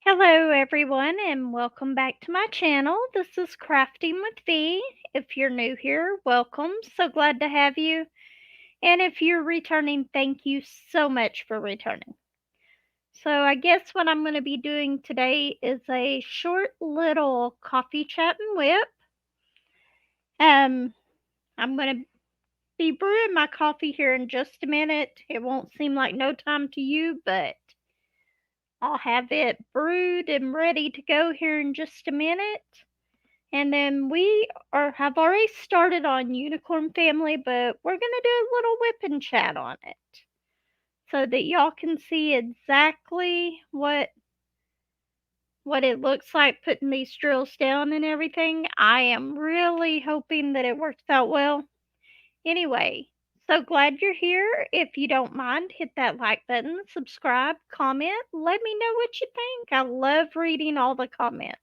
Hello, everyone, and welcome back to my channel. This is Crafting with V. If you're new here, welcome. So glad to have you. And if you're returning, thank you so much for returning. So, I guess what I'm going to be doing today is a short little coffee chat and whip. I'm going to be brewing my coffee here in just a minute. It won't seem like no time to you, but I'll have it brewed and ready to go here in just a minute. And then have already started on Unicorn Family, but we're gonna do a little whip and chat on it so that y'all can see exactly what it looks like putting these drills down and everything. I am really hoping that it works out well. Anyway, so glad you're here. If you don't mind, hit that like button, subscribe, comment, let me know what you think. I love reading all the comments.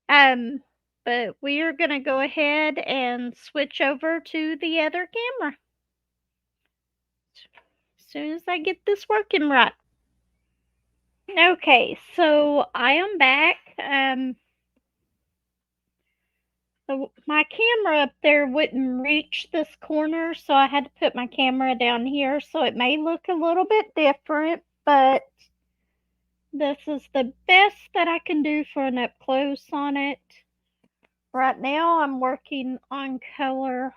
Um, but we are gonna go ahead and switch over to the other camera as soon as I get this working right. Okay, so I am back. My camera up there wouldn't reach this corner, so I had to put my camera down here, so it may look a little bit different, but this is the best that I can do for an up close on it. Right now I'm working on color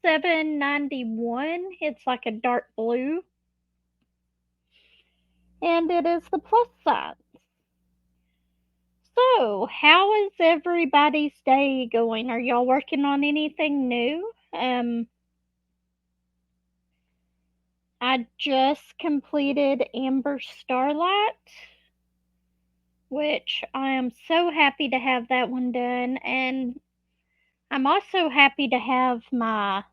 791. It's like a dark blue, and it is the plus size. So, how is everybody's day going? Are y'all working on anything new? I just completed Amber Starlight, which I am so happy to have that one done, and I'm also happy to have my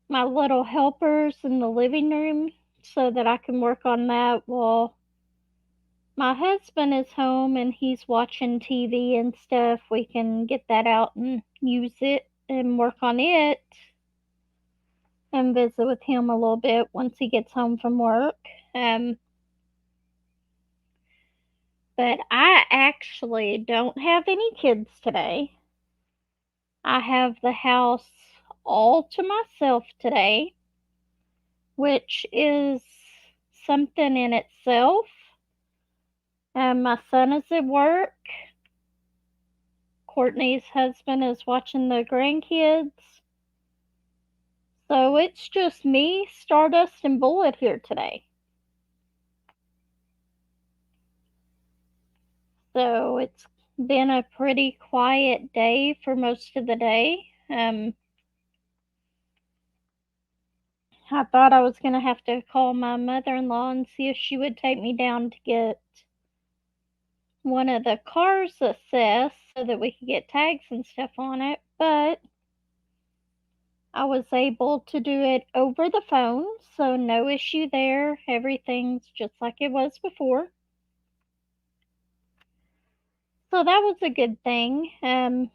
little helpers in the living room so that I can work on that while my husband is home and he's watching TV and stuff. We can get that out and use it and work on it and visit with him a little bit once he gets home from work. Um, but I actually don't have any kids today. I have the house all to myself today, which is something in itself. My son is at work. Courtney's husband is watching the grandkids. So it's just me, Stardust, and Bullet here today. So it's been a pretty quiet day for most of the day. I thought I was going to have to call my mother-in-law and see if she would take me down to get one of the cars assessed so that we could get tags and stuff on it, but I was able to do it over the phone, so no issue there. Everything's just like it was before. So that was a good thing.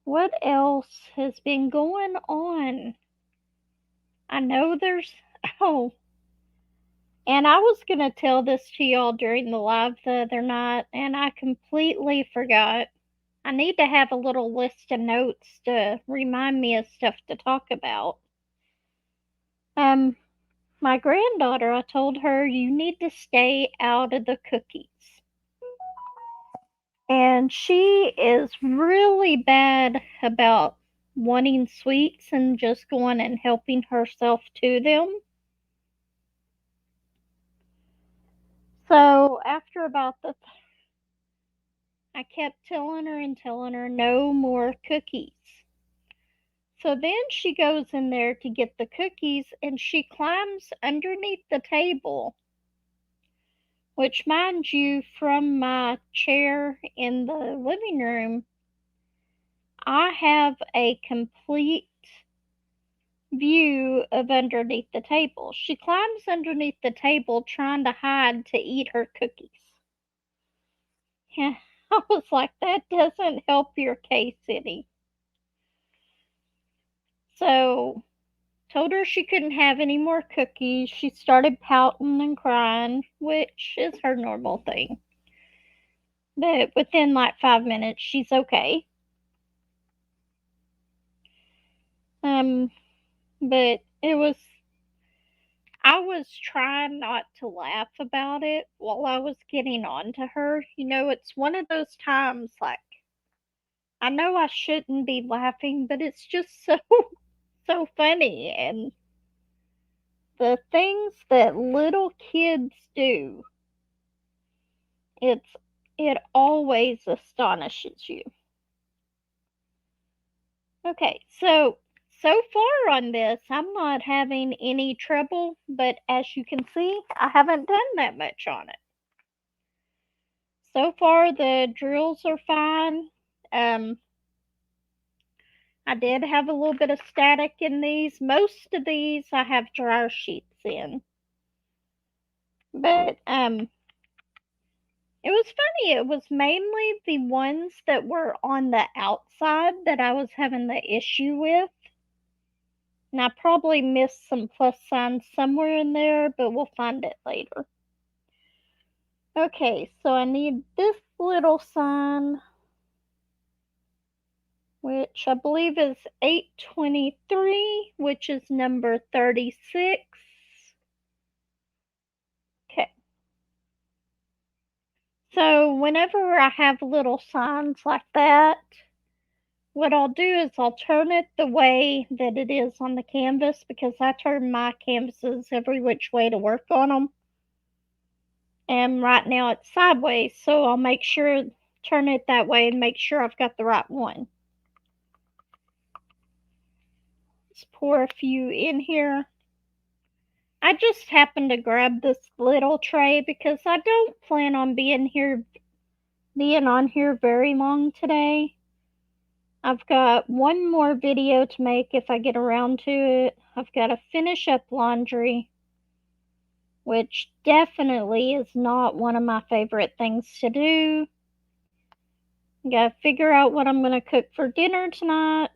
What else has been going on? I know there's oh, and I was gonna tell this to y'all during the live the other night, and I completely forgot. I need to have a little list of notes to remind me of stuff to talk about. Um, my granddaughter, I told her you need to stay out of the cookies. And she is really bad about wanting sweets and just going and helping herself to them. So after I kept telling her and telling her no more cookies. So then she goes in there to get the cookies and she climbs underneath the table, which, mind you, from my chair in the living room, I have a complete view of underneath the table. She climbs underneath the table trying to hide to eat her cookies. Yeah, I was like, that doesn't help your case any. So told her she couldn't have any more cookies. She started pouting and crying, which is her normal thing. But within like 5 minutes, she's okay. But I was trying not to laugh about it while I was getting on to her. It's one of those times like I know I shouldn't be laughing, but it's just so funny, and the things that little kids do, it's it always astonishes you. Okay, so far on this, I'm not having any trouble, but as you can see, I haven't done that much on it. So far, the drills are fine. Um, I did have a little bit of static in these. Most of these I have dryer sheets in, but it was funny. It was mainly the ones that were on the outside that I was having the issue with. And I probably missed some plus signs somewhere in there, but we'll find it later. Okay, so I need this little sign, which I believe is 823, which is number 36. Okay. So whenever I have little signs like that, what I'll do is I'll turn it the way that it is on the canvas, because I turn my canvases every which way to work on them. And right now it's sideways, so I'll make sure turn it that way and make sure I've got the right one. Let's pour a few in here. I just happened to grab this little tray because I don't plan on being on here very long today. I've got one more video to make if I get around to it. I've got to finish up laundry, which definitely is not one of my favorite things to do. Gotta figure out what I'm gonna cook for dinner tonight,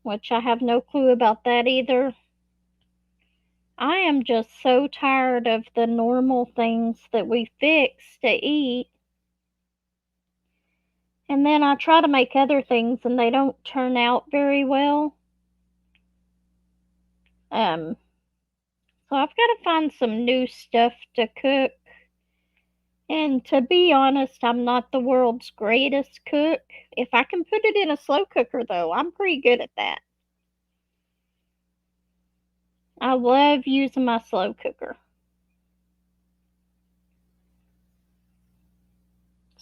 which I have no clue about that either. I am just so tired of the normal things that we fix to eat. And then I try to make other things and they don't turn out very well. So I've got to find some new stuff to cook. And to be honest, I'm not the world's greatest cook. If I can put it in a slow cooker, though, I'm pretty good at that. I love using my slow cooker.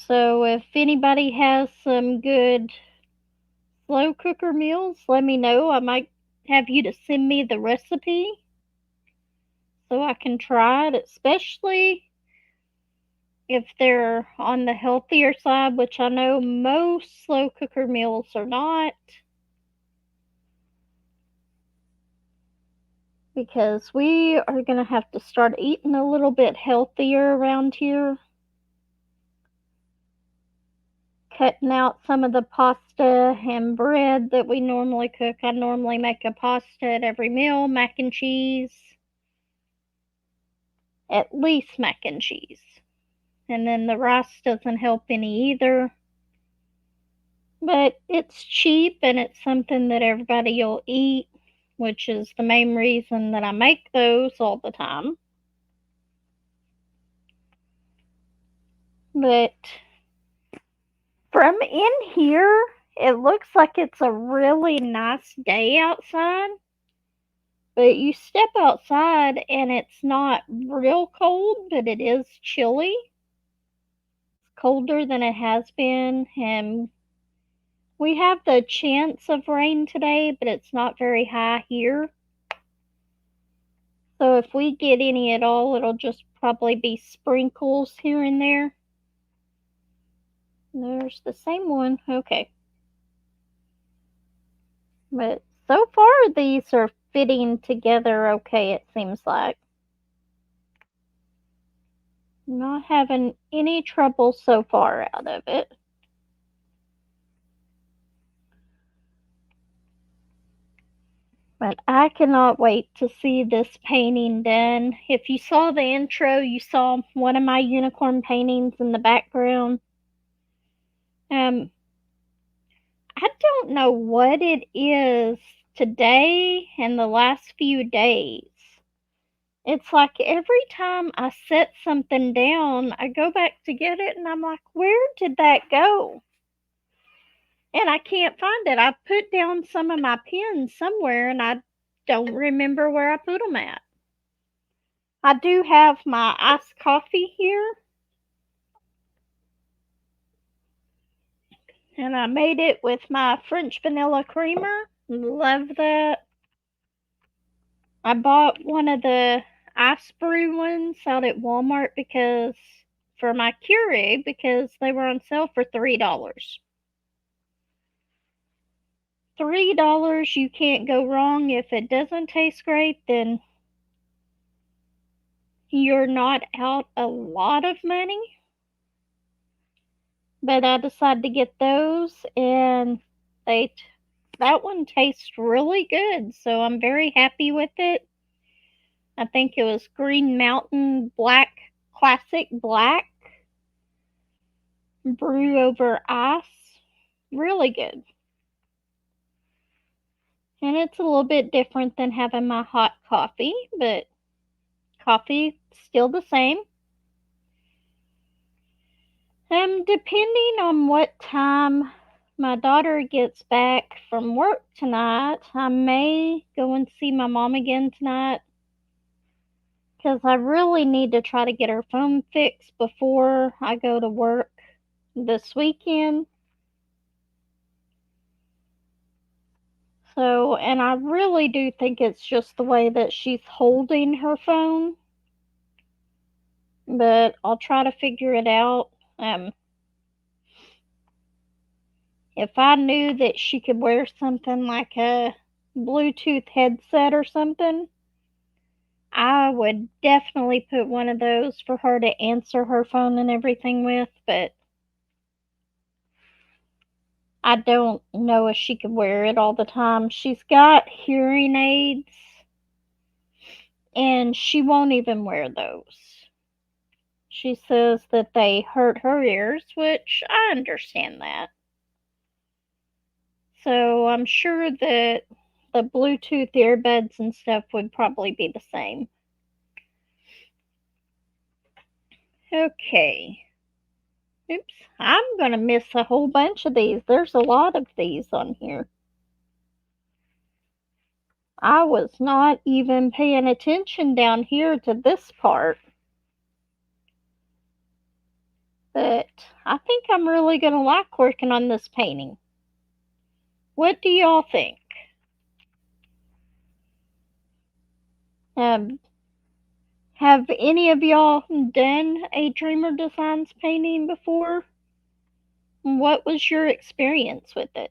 So if anybody has some good slow cooker meals, let me know. I might have you to send me the recipe so I can try it, especially if they're on the healthier side, which I know most slow cooker meals are not. Because we are going to have to start eating a little bit healthier around here. Cutting out some of the pasta and bread that we normally cook. I normally make a pasta at every meal, mac and cheese. At least mac and cheese. And then the rice doesn't help any either. But it's cheap and it's something that everybody will eat, which is the main reason that I make those all the time. But from in here, it looks like it's a really nice day outside. But you step outside and it's not real cold, but it is chilly. It's colder than it has been, and we have the chance of rain today, but it's not very high here. So if we get any at all, it'll just probably be sprinkles here and there. There's the same one. Okay. But so far, these are fitting together okay, it seems like. Not having any trouble so far out of it. But I cannot wait to see this painting done. If you saw the intro, you saw one of my unicorn paintings in the background. I don't know what it is today and the last few days. It's like every time I set something down, I go back to get it and I'm like, where did that go? And I can't find it. I put down some of my pens somewhere and I don't remember where I put them at. I do have my iced coffee here. And I made it with my French vanilla creamer. Love that. I bought one of the ice brew ones out at Walmart because for my Keurig because they were on sale for $3. $3, you can't go wrong. If it doesn't taste great, then you're not out a lot of money. But I decided to get those, and that one tastes really good, so I'm very happy with it. I think it was Green Mountain Classic Black brew over ice. Really good. And it's a little bit different than having my hot coffee, but coffee still the same. Depending on what time my daughter gets back from work tonight, I may go and see my mom again tonight because I really need to try to get her phone fixed before I go to work this weekend. So, and I really do think it's just the way that she's holding her phone, but I'll try to figure it out. If I knew that she could wear something like a Bluetooth headset or something, I would definitely put one of those for her to answer her phone and everything with, but I don't know if she could wear it all the time. She's got hearing aids, and she won't even wear those. She says that they hurt her ears, which I understand that. So I'm sure that the Bluetooth earbuds and stuff would probably be the same. Okay. Oops, I'm gonna miss a whole bunch of these. There's a lot of these on here. I was not even paying attention down here to this part. But I think I'm really gonna like working on this painting. What do y'all think? Um, have any of y'all done a Dreamer Designs painting before? What was your experience with it?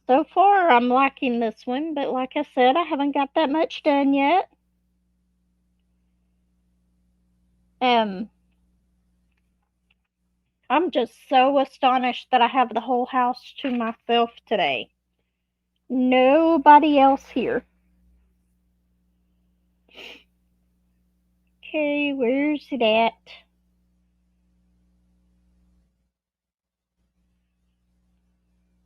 So far, I'm liking this one, but like I said, I haven't got that much done yet. I'm just so astonished that I have the whole house to myself today. Nobody else here. Okay, where's it at?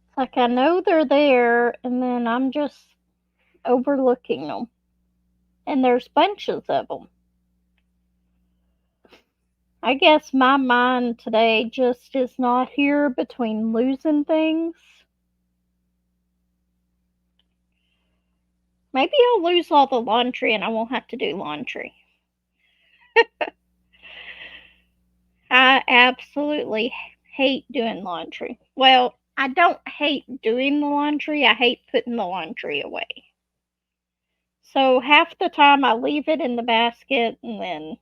It's like I know they're there, and then I'm just overlooking them. And there's bunches of them. I guess my mind today just is not here between losing things. Maybe I'll lose all the laundry and I won't have to do laundry. I absolutely hate doing laundry. Well, I don't hate doing the laundry, I hate putting the laundry away. So half the time I leave it in the basket, and then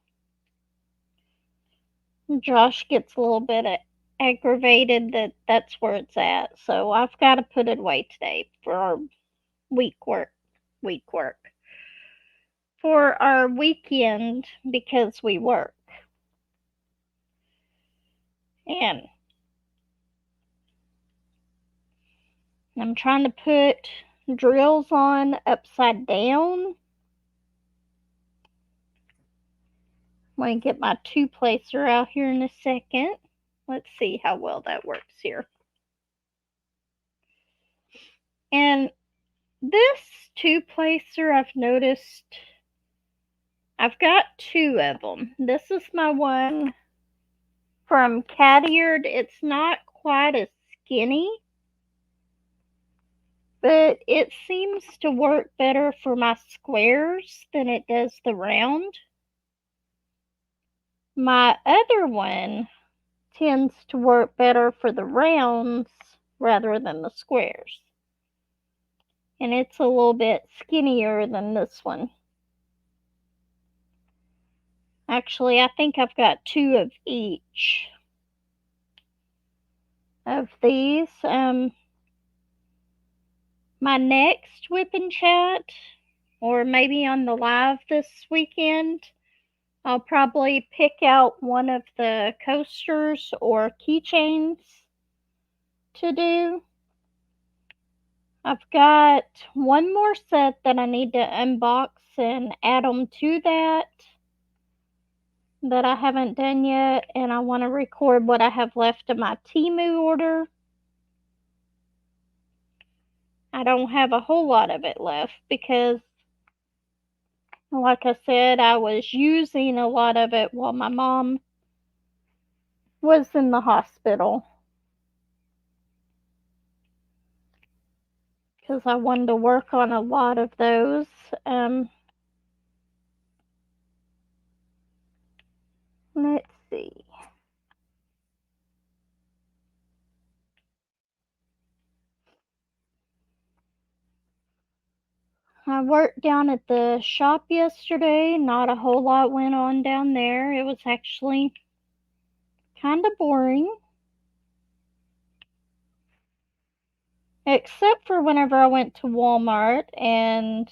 Josh gets a little bit aggravated that that's where it's at. So I've got to put it away today for our week work. Week work. For our weekend because we work. And I'm trying to put drills on upside down. I'm going to get my two-placer out here in a second. Let's see how well that works here. And this two-placer, I've noticed, I've got two of them. This is my one from Cat Eared. It's not quite as skinny, but it seems to work better for my squares than it does the round. My other one tends to work better for the rounds rather than the squares. And it's a little bit skinnier than this one. Actually, I think I've got two of each of these. My next whip and chat, or maybe on the live this weekend, I'll probably pick out one of the coasters or keychains to do. I've got one more set that I need to unbox and add them to that I haven't done yet, and I want to record what I have left of my Temu order. I don't have a whole lot of it left because, like I said, I was using a lot of it while my mom was in the hospital because I wanted to work on a lot of those. Let's see. I worked down at the shop yesterday. Not a whole lot went on down there. It was actually kind of boring. Except for whenever I went to Walmart and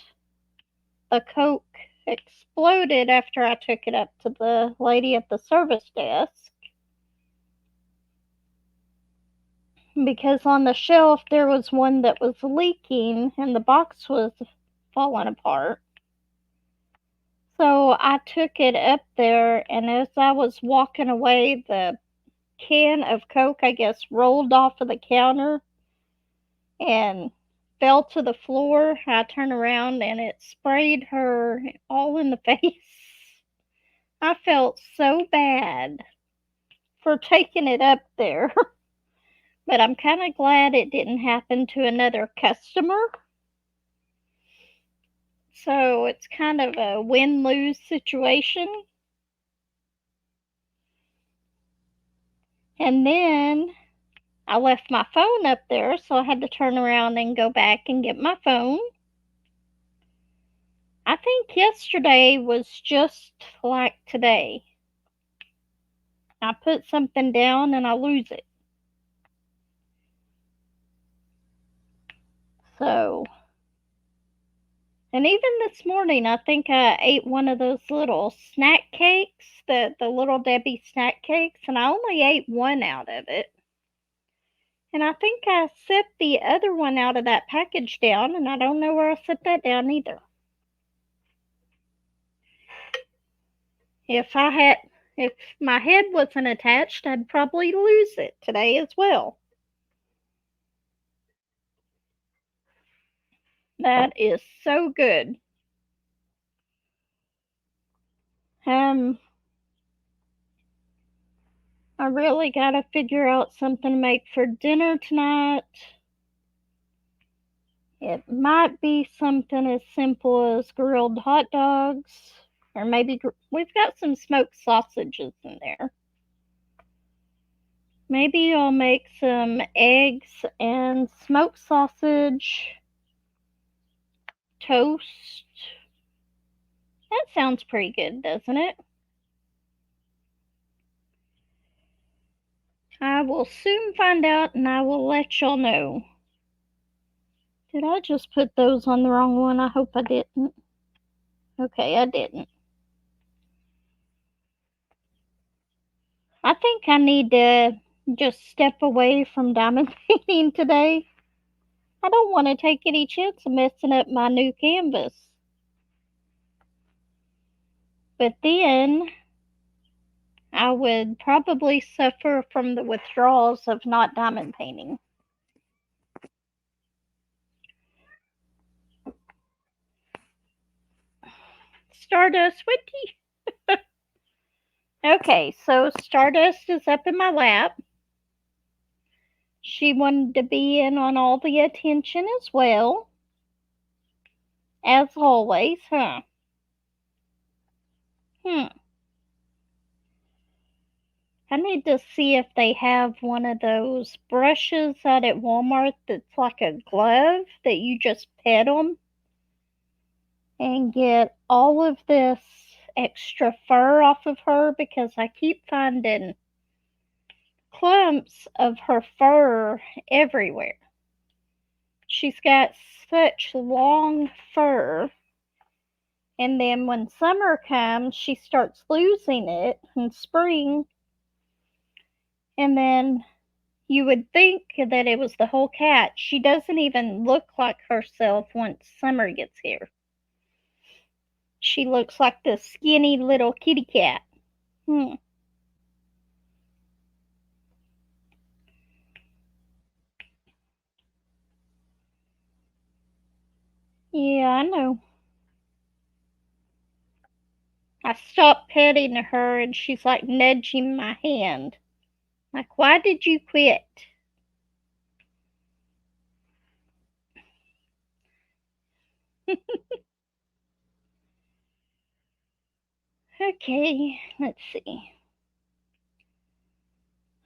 the Coke exploded after I took it up to the lady at the service desk. Because on the shelf there was one that was leaking and the box was falling apart. So I took it up there, and as I was walking away, the can of Coke, I guess, rolled off of the counter and fell to the floor. I turned around and it sprayed her all in the face. I felt so bad for taking it up there, but I'm kind of glad it didn't happen to another customer. So it's kind of a win-lose situation. And then I left my phone up there, so I had to turn around and go back and get my phone. I think yesterday was just like today. I put something down and I lose it. So, and even this morning, I think I ate one of those little snack cakes, the Little Debbie snack cakes, and I only ate one out of it. And I think I set the other one out of that package down, and I don't know where I set that down either. If my head wasn't attached, I'd probably lose it today as well. That is so good. I really gotta figure out something to make for dinner tonight. It might be something as simple as grilled hot dogs, or maybe we've got some smoked sausages in there. Maybe I'll make some eggs and smoked sausage toast. That sounds pretty good, doesn't it? I will soon find out and I will let y'all know. Did I just put those on the wrong one? I hope I didn't. Okay, I didn't. I think I need to just step away from diamond painting today. I don't want to take any chance of messing up my new canvas. But then I would probably suffer from the withdrawals of not diamond painting. Stardust, what do you... Okay, so Stardust is up in my lap. She wanted to be in on all the attention as well. As always, huh? I need to see if they have one of those brushes out at Walmart that's like a glove that you just pet them and get all of this extra fur off of her, because I keep finding clumps of her fur everywhere. She's got such long fur, and then when summer comes, she starts losing it in spring, and then you would think that it was the whole cat. She doesn't even look like herself once summer gets here. She looks like the skinny little kitty cat. Yeah, I know. I stopped petting her and she's like nudging my hand. Like, why did you quit? Okay, let's see.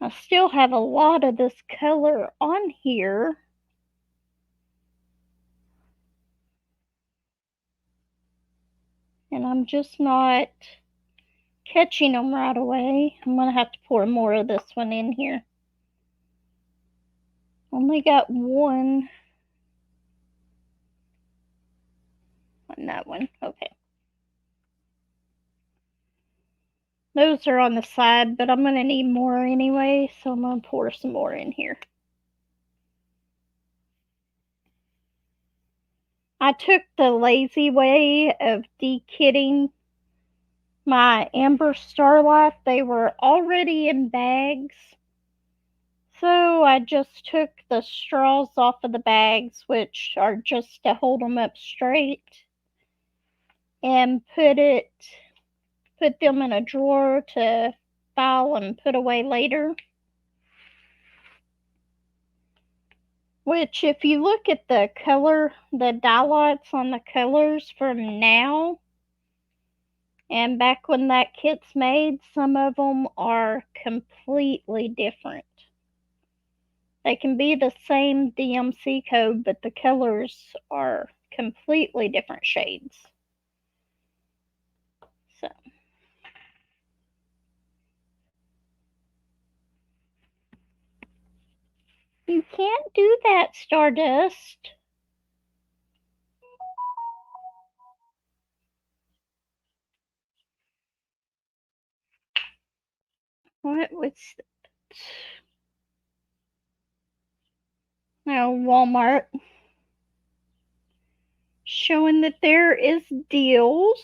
I still have a lot of this color on here. And I'm just not catching them right away. I'm going to have to pour more of this one in here. Only got one on that one. Okay. Those are on the side, but I'm going to need more anyway, so I'm going to pour some more in here. I took the lazy way of de-kitting my Amber Starlight. They were already in bags, so I just took the straws off of the bags, which are just to hold them up straight, and put them in a drawer to file and put away later. Which, if you look at the color, the dye lots on the colors from now and back when that kit's made, some of them are completely different. They can be the same DMC code, but the colors are completely different shades. So, you can't do that, Stardust. What was that? Oh, Walmart. Showing that there is deals.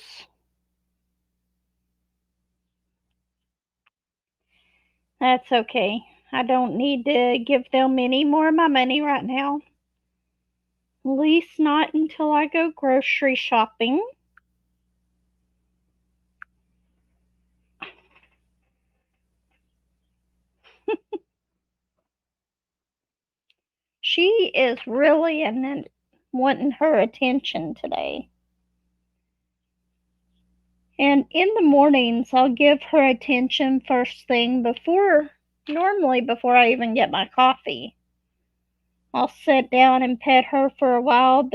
That's okay. I don't need to give them any more of my money right now. At least not until I go grocery shopping. She is really wanting her attention today. And in the mornings, I'll give her attention first thing normally before I even get my coffee. I'll sit down and pet her for a while,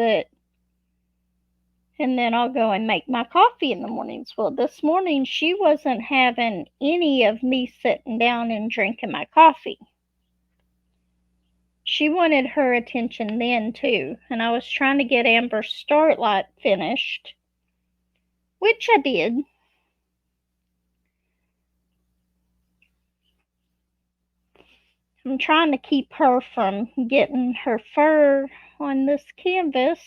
and then I'll go and make my coffee in the mornings. Well, this morning she wasn't having any of me sitting down and drinking my coffee. She wanted her attention then too, and I was trying to get Amber Starlight finished, which I did. I'm trying to keep her from getting her fur on this canvas,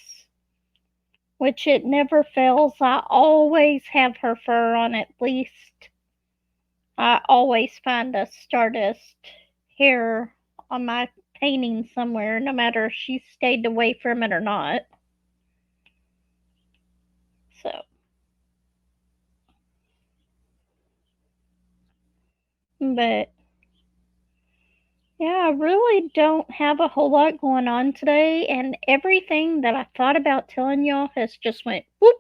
which it never fails. I always have her fur on at least. I always find a Stardust hair on my painting somewhere, no matter if she stayed away from it or not. So, but yeah, I really don't have a whole lot going on today, and everything that I thought about telling y'all has just went whoop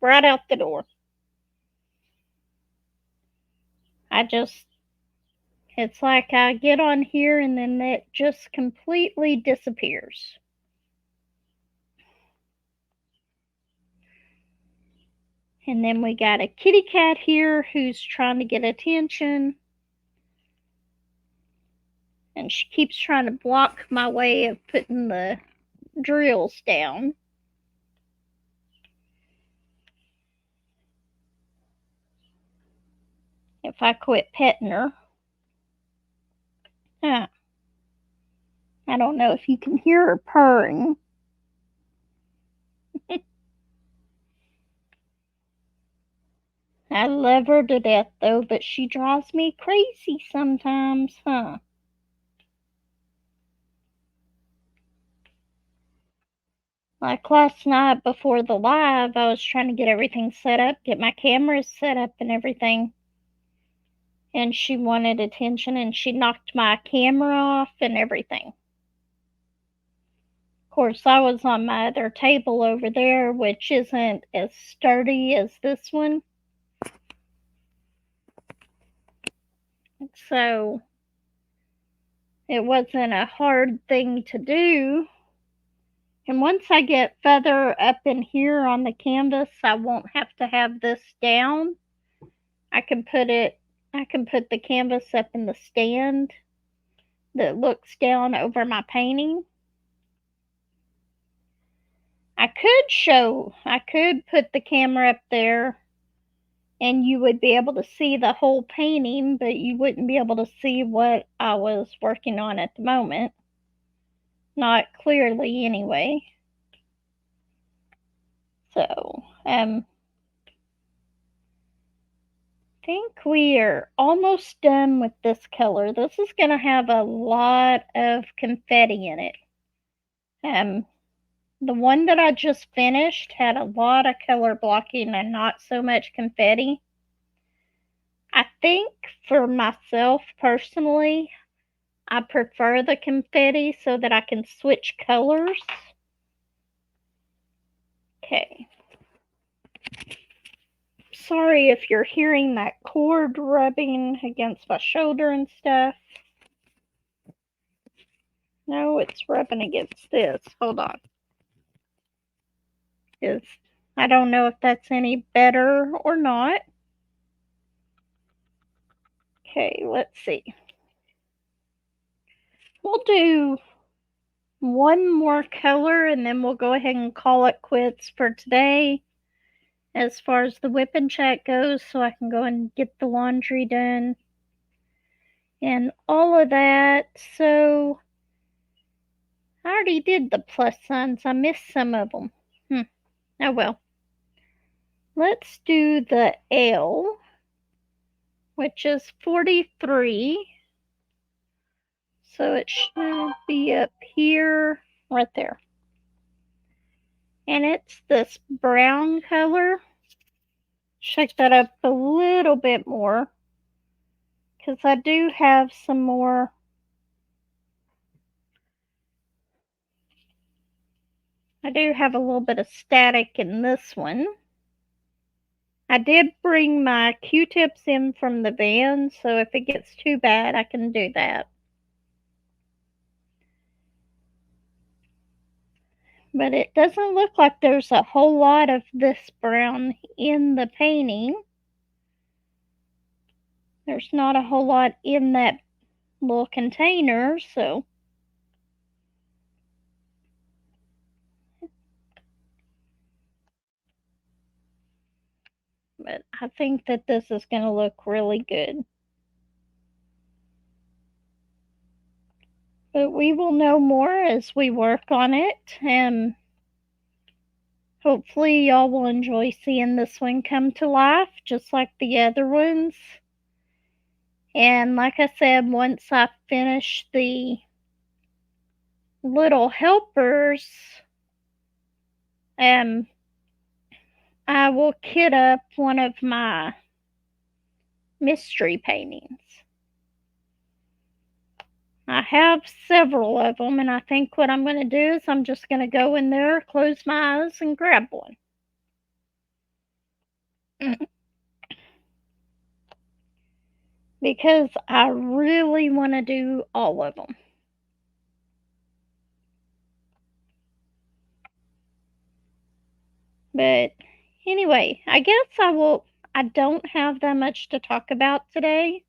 right out the door. I just, it's like I get on here and then it just completely disappears. And then we got a kitty cat here who's trying to get attention. And she keeps trying to block my way of putting the drills down. If I quit petting her. I don't know if you can hear her purring. I love her to death, though, but she drives me crazy sometimes, huh? Like last night before the live, I was trying to get everything set up, get my cameras set up and everything. And she wanted attention and she knocked my camera off and everything. Of course, I was on my other table over there, which isn't as sturdy as this one. So it wasn't a hard thing to do. And once I get further up in here on the canvas, I won't have to have this down. I can put the canvas up in the stand that looks down over my painting. I could put the camera up there and you would be able to see the whole painting, but you wouldn't be able to see what I was working on at the moment. Not clearly, anyway. So, I think we are almost done with this color. This is going to have a lot of confetti in it. The one that I just finished had a lot of color blocking and not so much confetti. I think for myself personally, I prefer the confetti so that I can switch colors. Okay. Sorry if you're hearing that cord rubbing against my shoulder and stuff. No, it's rubbing against this. Hold on. I don't know if that's any better or not. Okay, let's see. We'll do one more color and then we'll go ahead and call it quits for today as far as the WIP and chat goes, so I can go and get the laundry done and all of that. So I already did the plus signs. I missed some of them. Oh well. Let's do the L, which is 43. So it should be up here, right there. And it's this brown color. Shake that up a little bit more, because I do have some more. I do have a little bit of static in this one. I did bring my Q-tips in from the van, so if it gets too bad, I can do that. But it doesn't look like there's a whole lot of this brown in the painting. There's not a whole lot in that little container, so. But I think that this is going to look really good. But we will know more as we work on it, and hopefully y'all will enjoy seeing this one come to life just like the other ones. And like I said, once I finish the little helpers, I will kit up one of my mystery paintings. I have several of them, and I think what I'm going to do is I'm just going to go in there, close my eyes, and grab one. Because I really want to do all of them. But anyway, I guess I don't have that much to talk about today.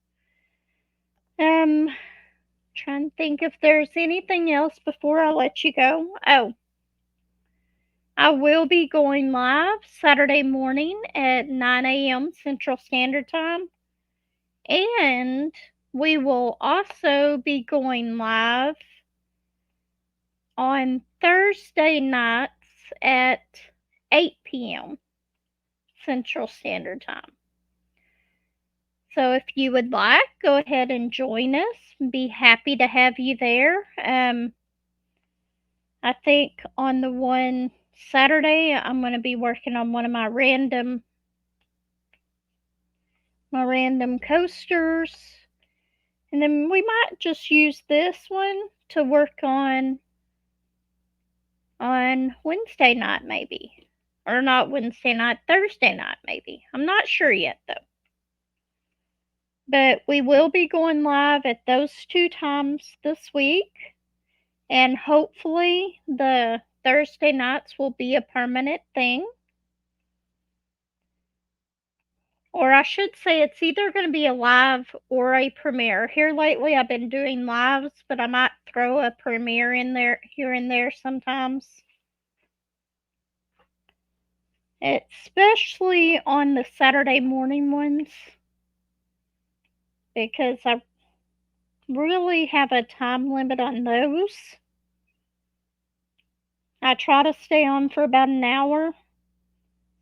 Trying to think if there's anything else before I let you go. Oh, I will be going live Saturday morning at 9 a.m. Central Standard Time. And we will also be going live on Thursday nights at 8 p.m. Central Standard Time. So if you would like, go ahead and join us. Be happy to have you there. I think on the one Saturday, I'm going to be working on one of my random coasters. And then we might just use this one to work on Wednesday night maybe. Or not Wednesday night, Thursday night maybe. I'm not sure yet though. But we will be going live at those 2 times this week. And hopefully the Thursday nights will be a permanent thing. Or I should say it's either going to be a live or a premiere. Here lately I've been doing lives, but I might throw a premiere in there here and there sometimes. Especially on the Saturday morning ones, because I really have a time limit on those. I try to stay on for about an hour,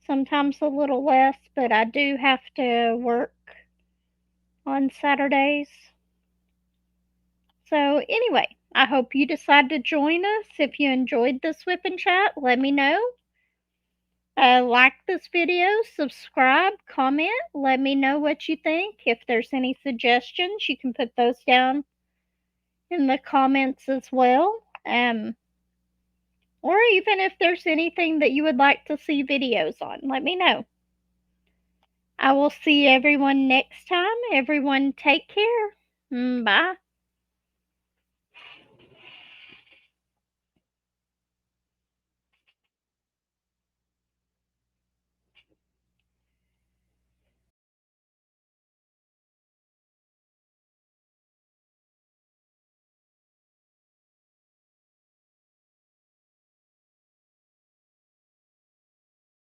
sometimes a little less, but I do have to work on Saturdays. So anyway, I hope you decide to join us. If you enjoyed this WIP and chat, let me know. Like this video, subscribe, comment, let me know what you think. If there's any suggestions, you can put those down in the comments as well. Or even if there's anything that you would like to see videos on, let me know. I will see everyone next time. Everyone take care. Bye.